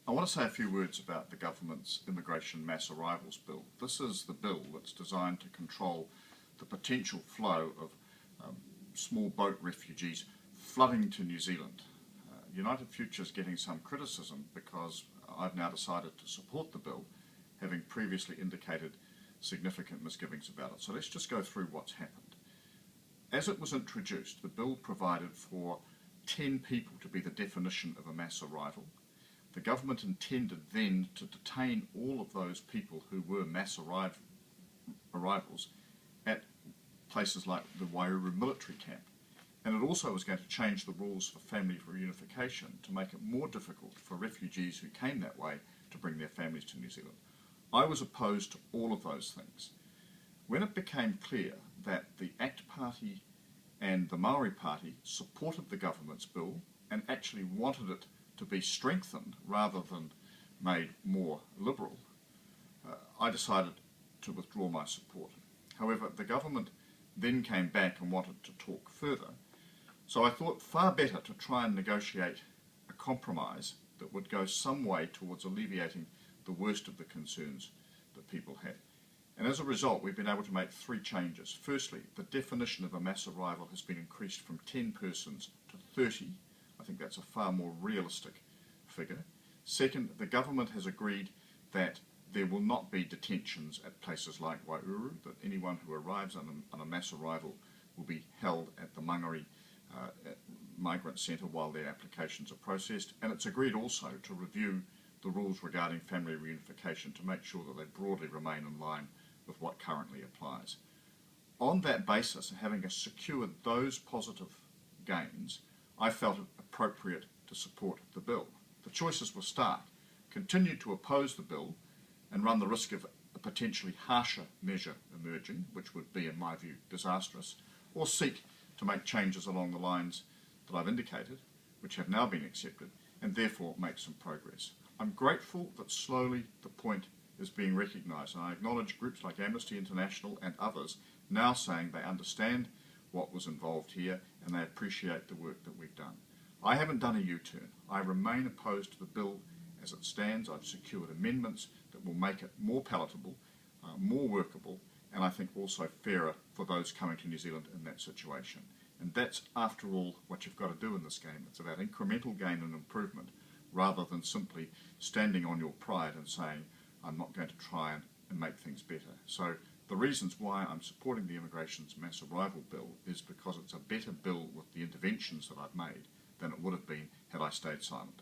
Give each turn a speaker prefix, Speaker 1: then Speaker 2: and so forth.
Speaker 1: I want to say a few words about the government's Immigration Mass Arrivals Bill. This is the bill that's designed to control the potential flow of small boat refugees flooding to New Zealand. United Future is getting some criticism because I've now decided to support the bill, having previously indicated significant misgivings about it. So let's just go through what's happened. As it was introduced, the bill provided for 10 people to be the definition of a mass arrival. The government intended then to detain all of those people who were mass arrivals at places like the Wairuru military camp. And it also was going to change the rules for family reunification to make it more difficult for refugees who came that way to bring their families to New Zealand. I was opposed to all of those things. When it became clear that the ACT Party and the Maori Party supported the government's bill and actually wanted it to be strengthened rather than made more liberal, I decided to withdraw my support. However, the government then came back and wanted to talk further, so I thought far better to try and negotiate a compromise that would go some way towards alleviating the worst of the concerns that people had. And as a result, we've been able to make 3 changes. Firstly, the definition of a mass arrival has been increased from 10 persons to 30. I think that's a far more realistic figure. Second, the government has agreed that there will not be detentions at places like Wairuru, that anyone who arrives on a mass arrival will be held at the Mangere Migrant Centre while their applications are processed. And it's agreed also to review the rules regarding family reunification to make sure that they broadly remain in line with what currently applies. On that basis, having secured those positive gains, I felt it appropriate to support the bill. The choices were stark: continue to oppose the bill and run the risk of a potentially harsher measure emerging, which would be, in my view, disastrous, or seek to make changes along the lines that I've indicated, which have now been accepted, and therefore make some progress. I'm grateful that slowly the point is being recognised, and I acknowledge groups like Amnesty International and others now saying they understand what was involved here and they appreciate the work that we've done. I haven't done a U-turn. I remain opposed to the bill as it stands. I've secured amendments that will make it more palatable, more workable, and I think also fairer for those coming to New Zealand in that situation. And that's, after all, what you've got to do in this game. It's about incremental gain and improvement rather than simply standing on your pride and saying, I'm not going to try and make things better. So the reasons why I'm supporting the Immigration's Mass Arrival Bill is because it's a better bill with the interventions that I've made than it would have been had I stayed silent.